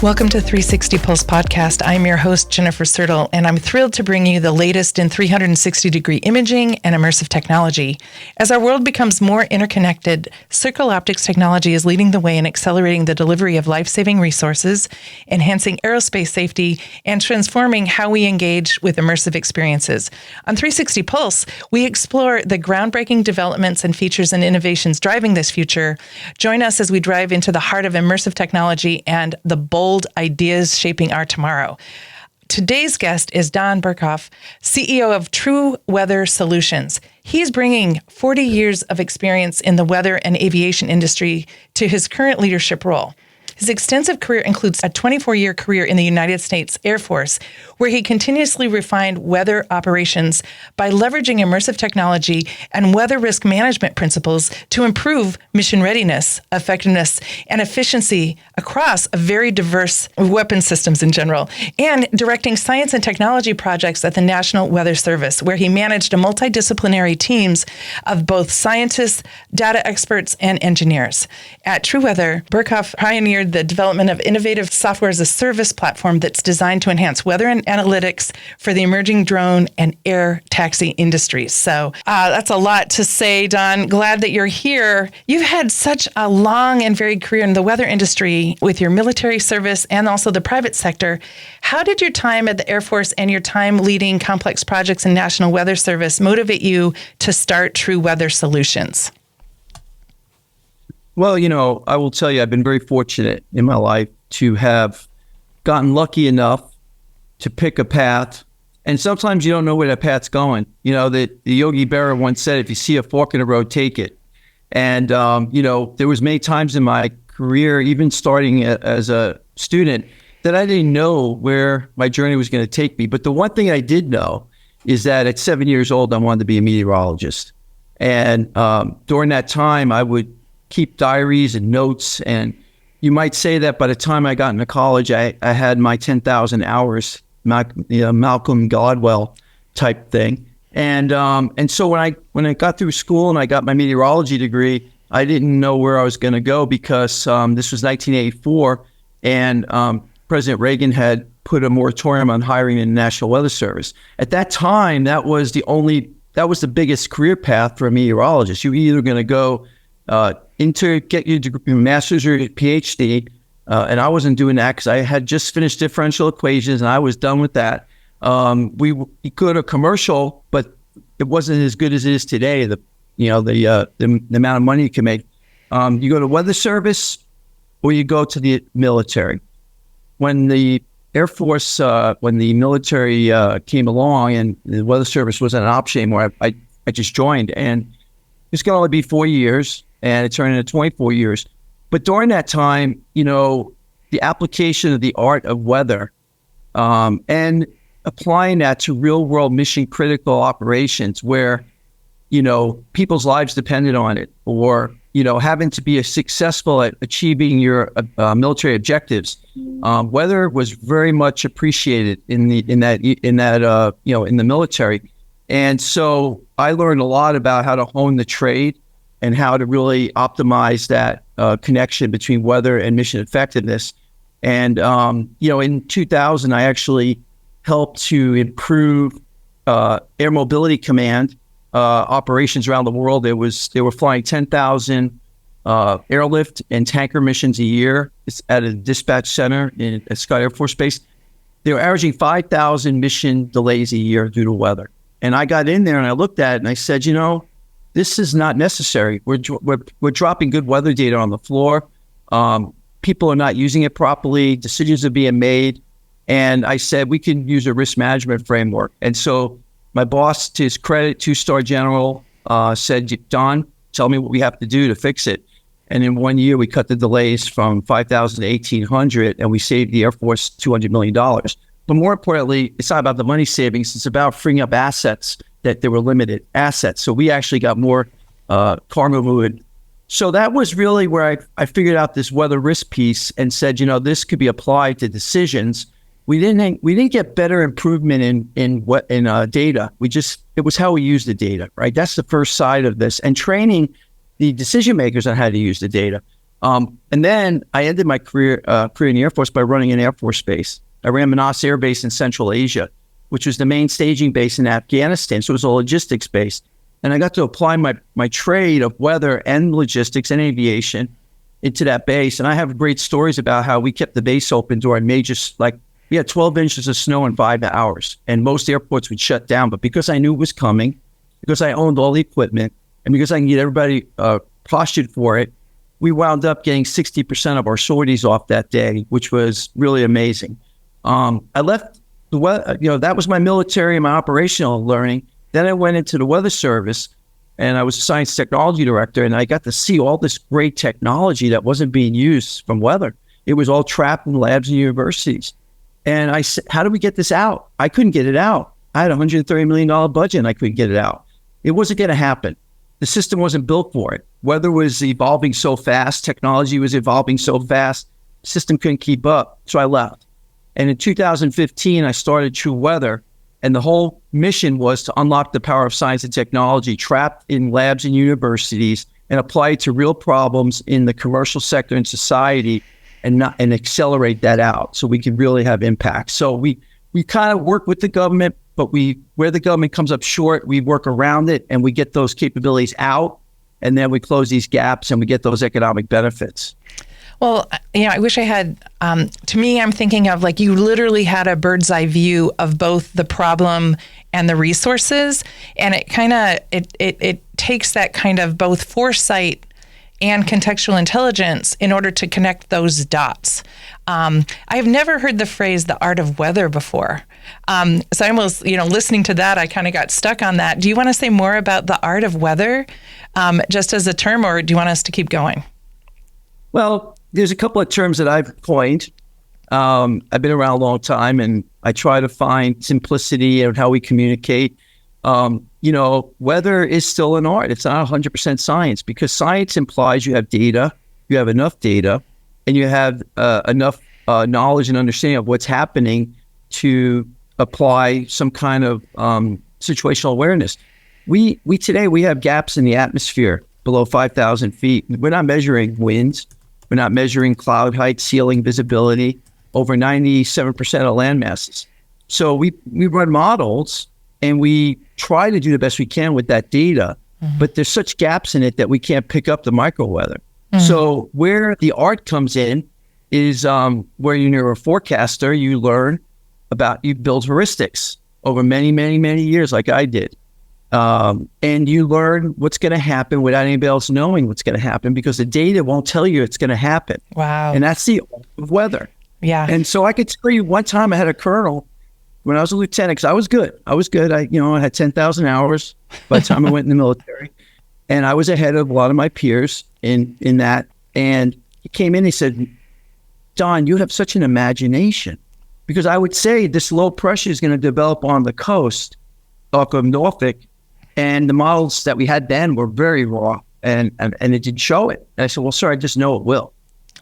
Welcome to 360 Pulse Podcast. I'm your host, Jennifer Sertle, and I'm thrilled to bring you the latest in 360-degree imaging and immersive technology. As our world becomes more interconnected, Circle Optics technology is leading the way in accelerating the delivery of life-saving resources, enhancing aerospace safety, and transforming how we engage with immersive experiences. On 360 Pulse, we explore the groundbreaking developments and features and innovations driving this future. Join us as we drive into the heart of immersive technology and the bold ideas shaping our tomorrow. Today's guest is Don Berchoff, CEO of TruWeather Solutions. He's bringing 40 years of experience in the weather and aviation industry to his current leadership role. His extensive career includes a 24-year career in the United States Air Force, where he continuously refined weather operations by leveraging immersive technology and weather risk management principles to improve mission readiness, effectiveness, and efficiency across a very diverse weapon systems in general, and directing science and technology projects at the National Weather Service, where he managed a multidisciplinary teams of both scientists, data experts, and engineers. At TruWeather, Berchoff pioneered the development of innovative software as a service platform that's designed to enhance weather and analytics for the emerging drone and air taxi industries. So that's a lot to say, Don. Glad that you're here. You've had such a long and varied career in the weather industry with your military service and also the private sector. How did your time at the Air Force and your time leading complex projects in National Weather Service motivate you to start TruWeather Solutions? Well, I will tell you, I've been very fortunate in my life to have gotten lucky enough to pick a path. And sometimes you don't know where that path's going. The Yogi Berra once said, if you see a fork in the road, take it. And, there was many times in my career, even starting as a student, that I didn't know where my journey was going to take me. But the one thing I did know is that at 7 years old, I wanted to be a meteorologist. And during that time, I would keep diaries and notes. And you might say that by the time I got into college, I had my 10,000 hours, Malcolm Gladwell type thing. And so when I got through school and I got my meteorology degree, I didn't know where I was going to go because this was 1984 and President Reagan had put a moratorium on hiring in the National Weather Service. At that time, that was the biggest career path for a meteorologist. You were either going to go get your degree, master's or PhD, and I wasn't doing that because I had just finished differential equations and I was done with that. We could a commercial, but it wasn't as good as it is today. The amount of money you can make. You go to weather service or you go to the military. When the Air Force, when the military came along and the weather service wasn't an option anymore, I just joined, and it's going to only be 4 years. And it turned into 24 years. But during that time, the application of the art of weather and applying that to real world mission critical operations where, people's lives depended on it, or, having to be successful at achieving your military objectives. Weather was very much appreciated in the military. And so I learned a lot about how to hone the trade and how to really optimize that connection between weather and mission effectiveness. And, in 2000, I actually helped to improve Air Mobility Command operations around the world. They were flying 10,000 airlift and tanker missions a year at a dispatch center at Scott Air Force Base. They were averaging 5,000 mission delays a year due to weather. And I got in there and I looked at it and I said, this is not necessary. We're dropping good weather data on the floor. People are not using it properly. Decisions are being made. And I said, we can use a risk management framework. And so my boss, to his credit, 2-star general, said, Don, tell me what we have to do to fix it. And in 1 year, we cut the delays from 5,000 to 1,800, and we saved the Air Force $200 million. But more importantly, it's not about the money savings. It's about freeing up assets that there were limited assets. So we actually got more cargo movement. So that was really where I figured out this weather risk piece and said, this could be applied to decisions. We didn't get better improvement in data. It was how we use the data, right? That's the first side of this, and training the decision makers on how to use the data. And then I ended my career in the Air Force by running an Air Force base. I ran Manas Air Base in Central Asia, which was the main staging base in Afghanistan. So it was a logistics base. And I got to apply my trade of weather and logistics and aviation into that base. And I have great stories about how we kept the base open during major, we had 12 inches of snow in 5 hours, and most airports would shut down. But because I knew it was coming, because I owned all the equipment, and because I can get everybody postured for it, we wound up getting 60% of our sorties off that day, which was really amazing. I left that was my military and my operational learning. Then I went into the weather service, and I was a science technology director, and I got to see all this great technology that wasn't being used from weather. It was all trapped in labs and universities. And I said, how do we get this out? I couldn't get it out. I had a $130 million budget, and I couldn't get it out. It wasn't going to happen. The system wasn't built for it. Weather was evolving so fast. Technology was evolving so fast. The system couldn't keep up. So I left. And in 2015, I started TruWeather. And the whole mission was to unlock the power of science and technology trapped in labs and universities and apply it to real problems in the commercial sector and society, and accelerate that out so we can really have impact. So we kind of work with the government, but where the government comes up short, we work around it and we get those capabilities out, and then we close these gaps and we get those economic benefits. Well, I wish I had, to me, I'm thinking of you literally had a bird's eye view of both the problem and the resources. And it kind of, it takes that kind of both foresight and contextual intelligence in order to connect those dots. I've never heard the phrase "the art of weather" before. So I almost, listening to that, I kind of got stuck on that. Do you want to say more about the art of weather, just as a term, or do you want us to keep going? Well, there's a couple of terms that I've coined. I've been around a long time, and I try to find simplicity in how we communicate. Weather is still an art. It's not 100% science, because science implies you have data, you have enough data, and you have enough knowledge and understanding of what's happening to apply some kind of situational awareness. We today have gaps in the atmosphere below 5,000 feet. We're not measuring winds. We're not measuring cloud height, ceiling visibility, over 97% of land masses. So we run models, and we try to do the best we can with that data, but there's such gaps in it that we can't pick up the micro weather. So where the art comes in is where you're a forecaster, you build heuristics over many, many, many years, like I did. And you learn what's going to happen without anybody else knowing what's going to happen, because the data won't tell you it's going to happen. Wow. And that's the art of weather. Yeah. And so I could tell you, one time I had a colonel when I was a lieutenant, because I was good. I had 10,000 hours by the time I went in the military, and I was ahead of a lot of my peers in that. And he came in, he said, "Don, you have such an imagination," because I would say this low pressure is going to develop on the coast off of Norfolk, and the models that we had then were very raw, and it didn't show it. And I said, "Well, sir, I just know it will."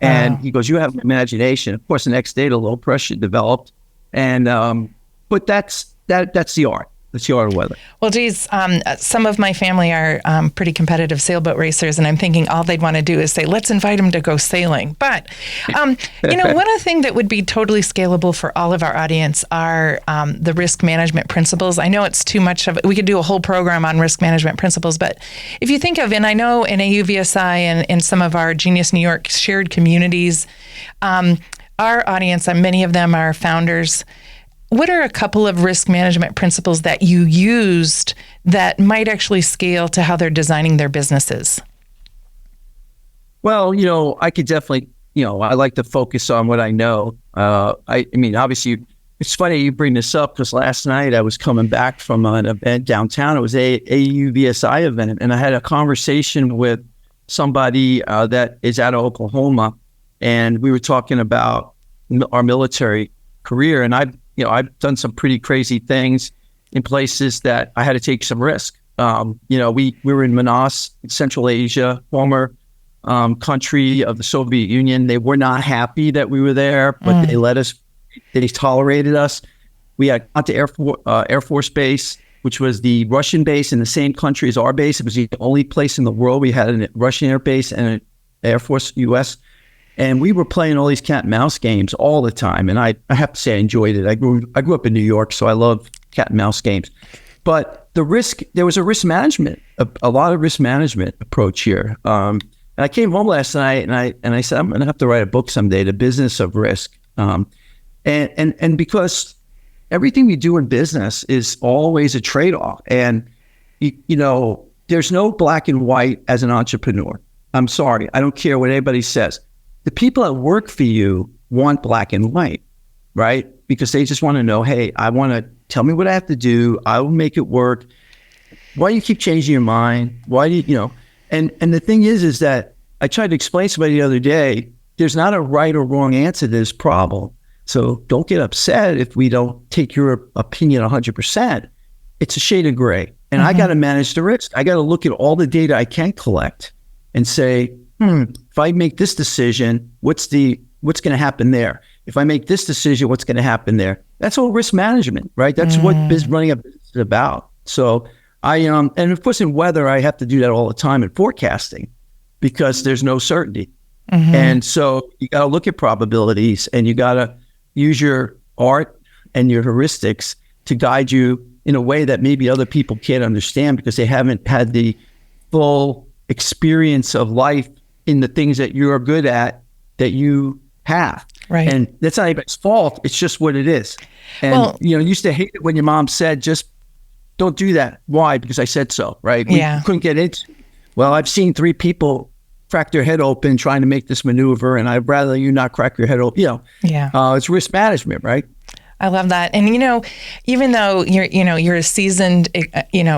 And he goes, "You have an imagination." Of course, the next day the low pressure developed, and but that's the art. That's the art of weather. Well, geez, some of my family are pretty competitive sailboat racers, and I'm thinking all they'd want to do is say, "Let's invite them to go sailing." But, one thing that would be totally scalable for all of our audience are the risk management principles. I know it's too much of it. We could do a whole program on risk management principles, but if you think of, and I know in AUVSI and in some of our Genius New York shared communities, our audience, many of them are founders. What are a couple of risk management principles that you used that might actually scale to how they're designing their businesses? Well, I could definitely, I like to focus on what I know. I mean, obviously, it's funny you bring this up, because last night I was coming back from an event downtown. It was a AUVSI event, and I had a conversation with somebody that is out of Oklahoma, and we were talking about our military career, and I've done some pretty crazy things in places that I had to take some risk. We were in Manas, in Central Asia, former country of the Soviet Union. They were not happy that we were there, but they let us. They tolerated us. We had gone to Air Force Base, which was the Russian base in the same country as our base. It was the only place in the world we had a Russian air base and Air Force US. And we were playing all these cat and mouse games all the time. And I have to say I enjoyed it. I grew up in New York, so I love cat and mouse games. But there was a risk management, a lot of risk management approach here. And I came home last night and I said, I'm going to have to write a book someday, The Business of Risk. And because everything we do in business is always a trade-off. And, there's no black and white as an entrepreneur. I'm sorry. I don't care what anybody says. The people that work for you want black and white, right? Because they just want to know, hey, tell me what I have to do. I will make it work. Why do you keep changing your mind? Why do you, and the thing is that I tried to explain to somebody the other day, there's not a right or wrong answer to this problem. So don't get upset if we don't take your opinion 100%. It's a shade of gray. And I got to manage the risk. I got to look at all the data I can collect and say, if I make this decision, what's going to happen there? If I make this decision, what's going to happen there? That's all risk management, right? That's what running a business is about. So and of course in weather, I have to do that all the time in forecasting because there's no certainty. And so you got to look at probabilities and you got to use your art and your heuristics to guide you in a way that maybe other people can't understand because they haven't had the full experience of life in the things that you're good at that you have. Right. And that's not anybody's fault. It's just what it is. And, you used to hate it when your mom said, just don't do that. Why? Because I said so, right? We couldn't get into it. Well, I've seen 3 people crack their head open trying to make this maneuver, and I'd rather you not crack your head open. It's risk management, right? I love that. And, even though you're a seasoned,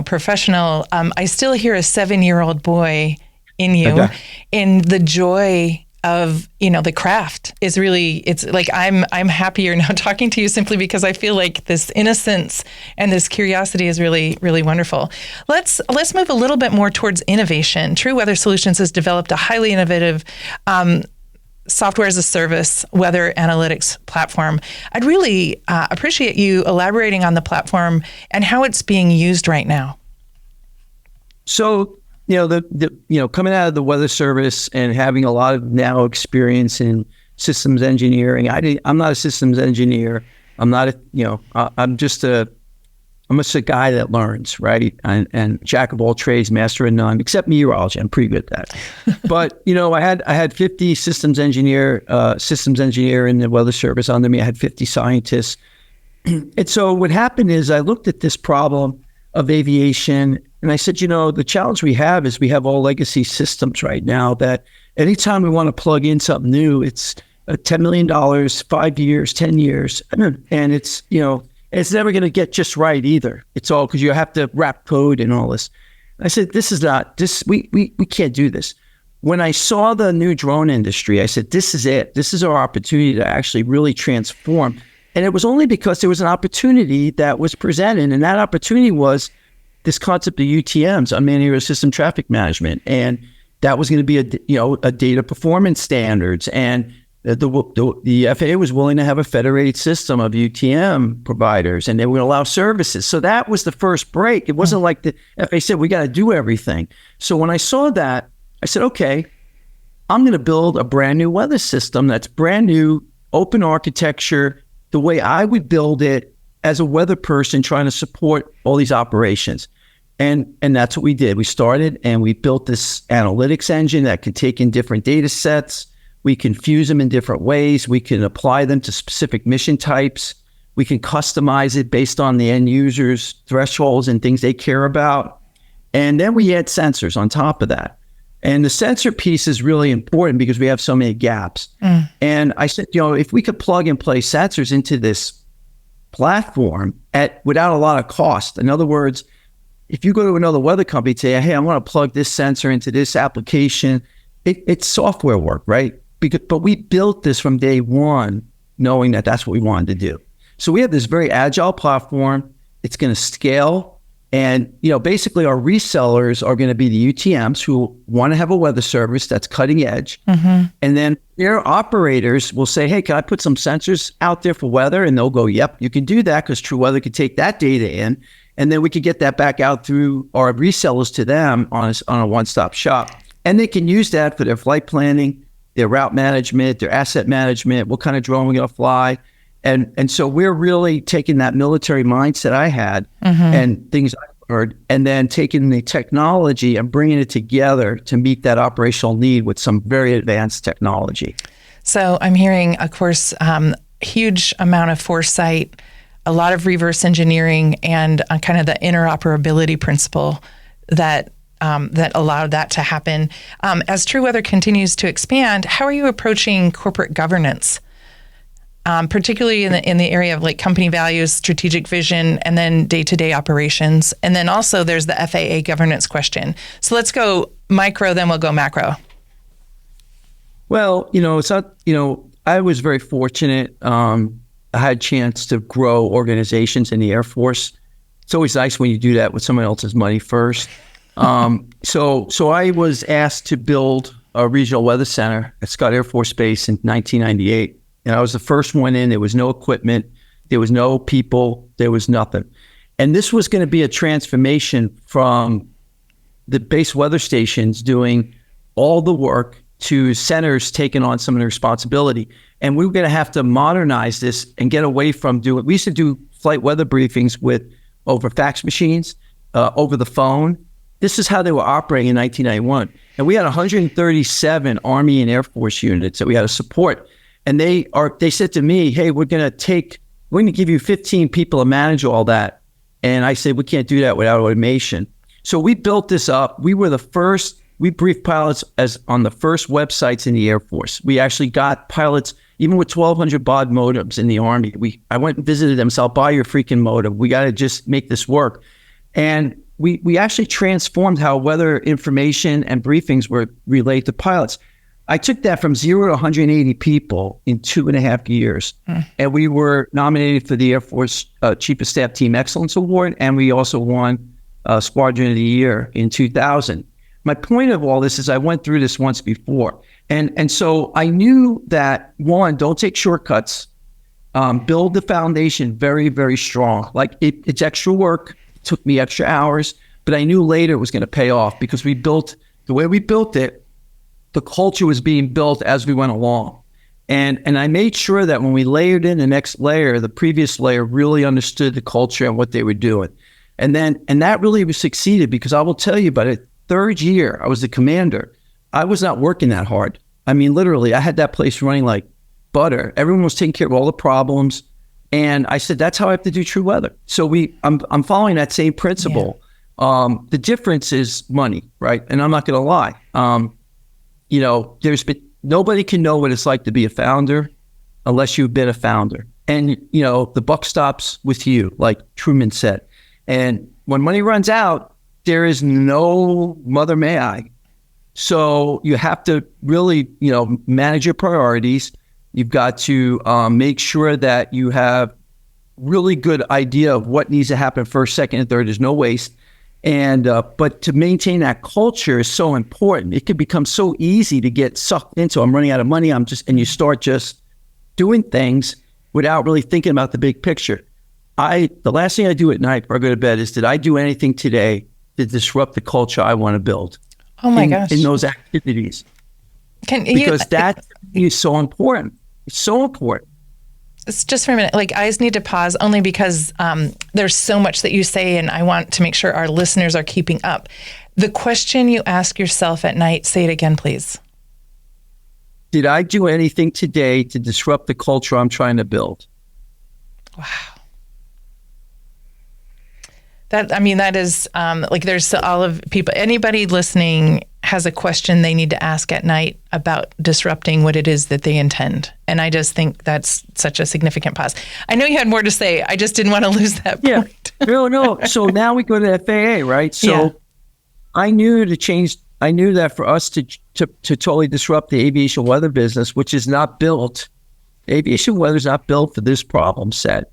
professional, I still hear a 7-year-old boy in you. And the joy of, the craft is really, it's like, I'm happier now talking to you simply because I feel like this innocence and this curiosity is really, really wonderful. Let's move a little bit more towards innovation. TruWeather Solutions has developed a highly innovative, software as a service weather analytics platform. I'd really appreciate you elaborating on the platform and how it's being used right now. So, coming out of the weather service and having a lot of now experience in systems engineering, I'm not a systems engineer. I'm not I'm just a guy that learns, right? And jack of all trades, master of none, except meteorology. I'm pretty good at that. But I had 50 systems engineer in the weather service under me. I had 50 scientists. And so what happened is I looked at this problem of aviation and I said, the challenge we have is we have all legacy systems right now that anytime we want to plug in something new, it's $10 million, 5 years, 10 years. And it's, it's never going to get just right either. It's all because you have to wrap code and all this. I said, we can't do this. When I saw the new drone industry, I said, this is it. This is our opportunity to actually really transform. And it was only because there was an opportunity that was presented. And that opportunity was this concept of UTMs, unmanned aerial system traffic management. And that was going to be a data performance standards. And the FAA was willing to have a federated system of UTM providers, and they would allow services. So that was the first break. It wasn't like the FAA said, we got to do everything. So when I saw that, I said, okay, I'm going to build a brand new weather system that's brand new, open architecture, the way I would build it as a weather person trying to support all these operations. And that's what we did. We started and we built this analytics engine that could take in different data sets. We can fuse them in different ways. We can apply them to specific mission types. We can customize it based on the end user's thresholds and things they care about. And then we add sensors on top of that. And the sensor piece is really important because we have so many gaps. And I said, if we could plug and play sensors into this platform without a lot of cost. In other words, if you go to another weather company and say, hey, I want to plug this sensor into this application, it's software work, right? But we built this from day one, knowing that that's what we wanted to do. So we have this very agile platform. It's going to scale. And, basically our resellers are going to be the UTMs who want to have a weather service that's cutting edge. And then their operators will say, hey, can I put some sensors out there for weather? And they'll go, yep, you can do that because TruWeather can take that data in. And then we could get that back out through our resellers to them on a one-stop shop. And they can use that for their flight planning, their route management, their asset management, what kind of drone we're going to fly. And so we're really taking that military mindset I had and things I heard, and then taking the technology and bringing it together to meet that operational need with some very advanced technology. So I'm hearing, of course, huge amount of foresight, a lot of reverse engineering, and kind of the interoperability principle that allowed that to happen. As TruWeather continues to expand, how are you approaching corporate governance, particularly in the area of like company values, strategic vision, and then day-to-day operations? And then also there's the FAA governance question. So let's go micro, then we'll go macro. Well, it's not, I was very fortunate. I had a chance to grow organizations in the Air Force. It's always nice when you do that with someone else's money first. So I was asked to build a regional weather center at Scott Air Force Base in 1998. And I was the first one in. There was no equipment. There was no people. There was nothing. And this was going to be a transformation from the base weather stations doing all the work to centers taking on some of the responsibility. And we were going to have to modernize this and get away from we used to do flight weather briefings over fax machines, over the phone. This is how they were operating in 1991. And we had 137 Army and Air Force units that we had to support. And they said to me, hey, we're going to give you 15 people to manage all that. And I said, we can't do that without automation. So we built this up. We were the first. We briefed pilots as on the first websites in the Air Force. We actually got pilots, even with 1,200 baud modems in the Army. I went and visited them, so I'll buy your freaking modem. We got to just make this work. And we actually transformed how weather information and briefings were relayed to pilots. I took that from 0 to 180 people in 2.5 years. And we were nominated for the Air Force Chief of Staff Team Excellence Award, and we also won Squadron of the Year in 2000. My point of all this is I went through this once before. And so I knew that, one, don't take shortcuts. Build the foundation very, very strong. Like it's extra work. It took me extra hours, but I knew later it was going to pay off because the way we built it, the culture was being built as we went along. And I made sure that when we layered in the next layer, the previous layer really understood the culture and what they were doing. And that really succeeded because I will tell you about it. Third year, I was the commander. I was not working that hard. I mean, literally, I had that place running like butter. Everyone was taking care of all the problems. And I said, that's how I have to do TruWeather. So I'm following that same principle. Yeah. The difference is money, right? And I'm not going to lie. Nobody can know what it's like to be a founder unless you've been a founder. And, the buck stops with you, like Truman said. And when money runs out, there is no mother may I. So you have to really, manage your priorities. You've got to make sure that you have really good idea of what needs to happen first, second, and third. There's no waste. And but to maintain that culture is so important. It can become so easy to get sucked into, I'm running out of money. And you start just doing things without really thinking about the big picture. The last thing I do at night before I go to bed is, did I do anything today to disrupt the culture I want to build? Oh my gosh. In those activities. Because that is so important. It's so important. It's just for a minute, like I just need to pause only because there's so much that you say and I want to make sure our listeners are keeping up. The question you ask yourself at night, say it again, please. Did I do anything today to disrupt the culture I'm trying to build? Wow. That is there's all of people, anybody listening has a question they need to ask at night about disrupting what it is that they intend. And I just think that's such a significant pause. I know you had more to say. I just didn't want to lose that point. Yeah. No. So now we go to FAA, right? So yeah. I knew that for us to totally disrupt the aviation weather business, which is not built, aviation weather is not built for this problem set.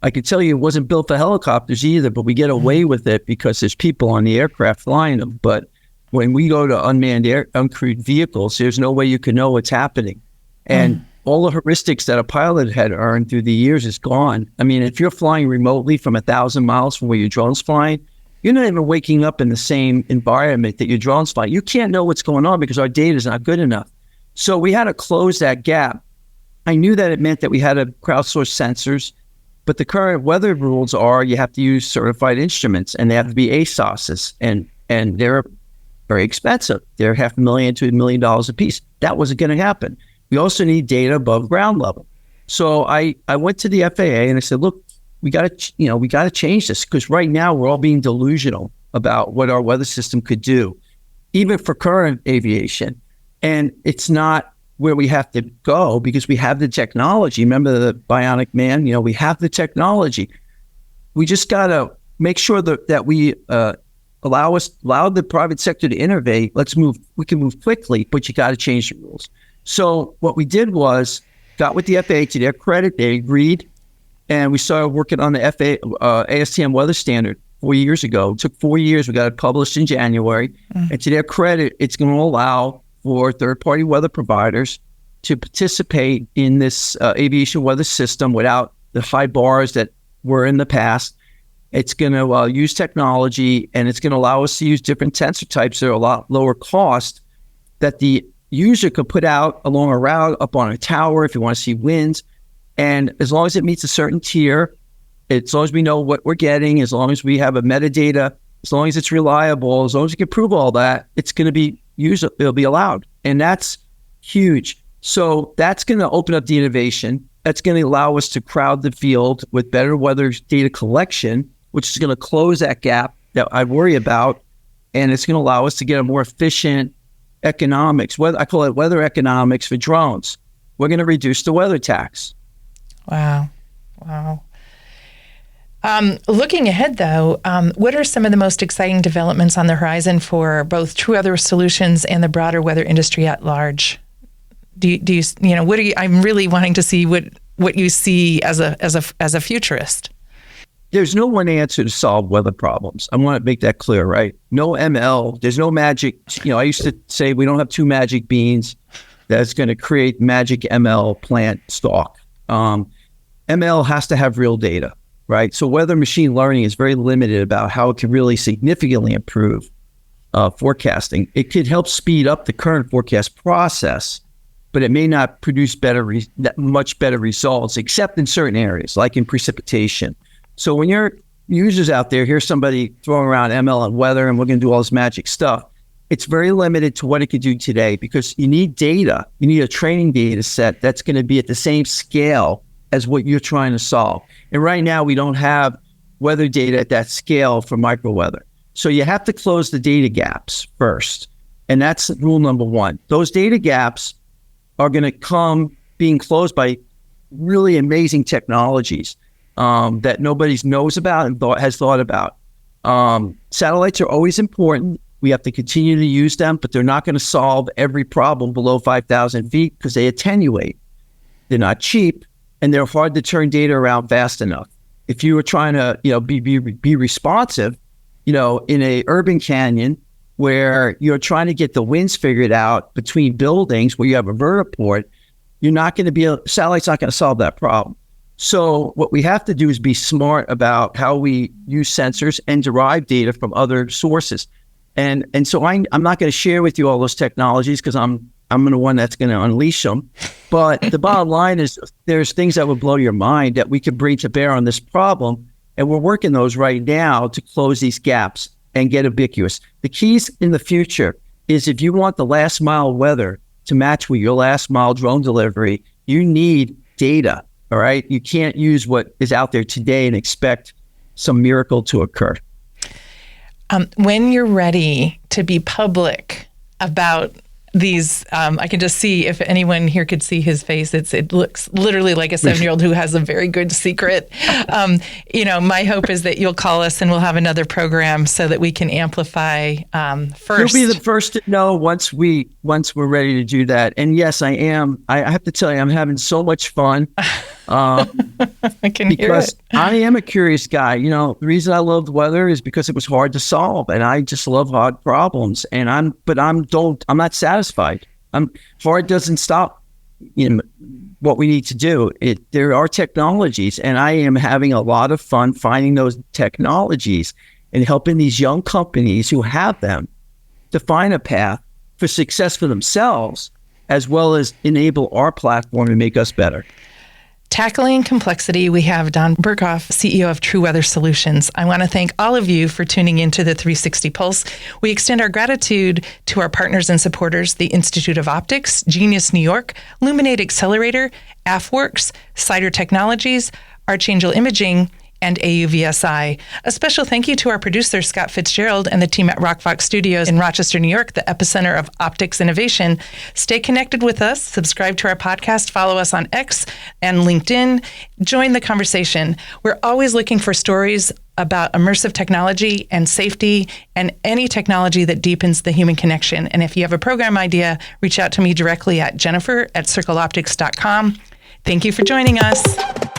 I can tell you it wasn't built for helicopters either, but we get away with it because there's people on the aircraft flying them. But when we go to unmanned uncrewed vehicles, there's no way you can know what's happening. And all the heuristics that a pilot had earned through the years is gone. I mean, if you're flying remotely from 1,000 miles from where your drone's flying, you're not even waking up in the same environment that your drone's flying. You can't know what's going on because our data is not good enough. So we had to close that gap. I knew that it meant that we had to crowdsource sensors, but the current weather rules are you have to use certified instruments, and they have to be ASOSs, and they're very expensive. They're $500,000 to $1 million a piece. That wasn't going to happen. We also need data above ground level. So I went to the FAA and I said, look, we got to change this, because right now we're all being delusional about what our weather system could do, even for current aviation. And it's not where we have to go, because we have the technology. Remember the bionic man? We have the technology. We just got to make sure that we allow the private sector to innovate. We can move quickly, but you got to change the rules. So what we did was got with the FAA. To their credit, they agreed, and we started working on the ASTM weather standard 4 years ago. It took 4 years. We got it published in January. And to their credit, it's going to allow for third-party weather providers to participate in this aviation weather system without the high bars that were in the past. It's going to use technology, and it's going to allow us to use different sensor types that are a lot lower cost that the user could put out along a route, up on a tower if you want to see winds. And as long as it meets a certain tier, as long as we know what we're getting, as long as we have a metadata, as long as it's reliable, as long as we can prove all that, it's going to be it'll be allowed. And that's huge. So that's going to open up the innovation. That's going to allow us to crowd the field with better weather data collection, which is going to close that gap that I worry about. And it's going to allow us to get a more efficient economics. I call it weather economics for drones. We're going to reduce the weather tax. Wow. Looking ahead, though, what are some of the most exciting developments on the horizon for both TruWeather Solutions and the broader weather industry at large? I'm really wanting to see what you see as a futurist. There's no one answer to solve weather problems. I want to make that clear, right? No ML. There's no magic. I used to say we don't have two magic beans that's going to create magic ML plant stock. ML has to have real data, right? So weather machine learning is very limited about how it can really significantly improve forecasting. It could help speed up the current forecast process, but it may not produce much better results, except in certain areas, like in precipitation. So when your users out there hear somebody throwing around ML and weather, and we're going to do all this magic stuff, it's very limited to what it could do today, because you need data. You need a training data set that's going to be at the same scale as what you're trying to solve. And right now, we don't have weather data at that scale for micro weather. So you have to close the data gaps first. And that's rule number one. Those data gaps are going to come being closed by really amazing technologies that nobody knows about and has thought about. Satellites are always important. We have to continue to use them, but they're not going to solve every problem below 5,000 feet because they attenuate. They're not cheap, and they're hard to turn data around fast enough. If you were trying to, be responsive, in a urban canyon where you're trying to get the winds figured out between buildings where you have a vertiport, satellite's not going to solve that problem. So what we have to do is be smart about how we use sensors and derive data from other sources. And so I'm not going to share with you all those technologies because I'm the one that's going to unleash them. But the bottom line is there's things that would blow your mind that we could bring to bear on this problem. And we're working those right now to close these gaps and get ubiquitous. The keys in the future is if you want the last mile weather to match with your last mile drone delivery, you need data, all right? You can't use what is out there today and expect some miracle to occur. When you're ready to be public about these, I can just see, if anyone here could see his face, it looks literally like a 7-year-old who has a very good secret. My hope is that you'll call us and we'll have another program so that we can amplify first. You'll be the first to know once we're ready to do that. And yes, I am. I have to tell you, I'm having so much fun. I can hear it. I am a curious guy. The reason I loved weather is because it was hard to solve, and I just love hard problems. And I'm not satisfied. Hard doesn't stop what we need to do. There are technologies, and I am having a lot of fun finding those technologies. and helping these young companies who have them define a path for success for themselves, as well as enable our platform to make us better. Tackling complexity, we have Don Berchoff, CEO of TruWeather Solutions. I want to thank all of you for tuning into the 360 Pulse. We extend our gratitude to our partners and supporters, the Institute of Optics, Genius New York, Luminate Accelerator, AFWorks, Cider Technologies, Archangel Imaging, and AUVSI. A special thank you to our producer, Scott Fitzgerald, and the team at RockFox Studios in Rochester, New York, the epicenter of optics innovation. Stay connected with us, subscribe to our podcast, follow us on X and LinkedIn, join the conversation. We're always looking for stories about immersive technology and safety and any technology that deepens the human connection. And if you have a program idea, reach out to me directly at jennifer@circleoptics.com. Thank you for joining us.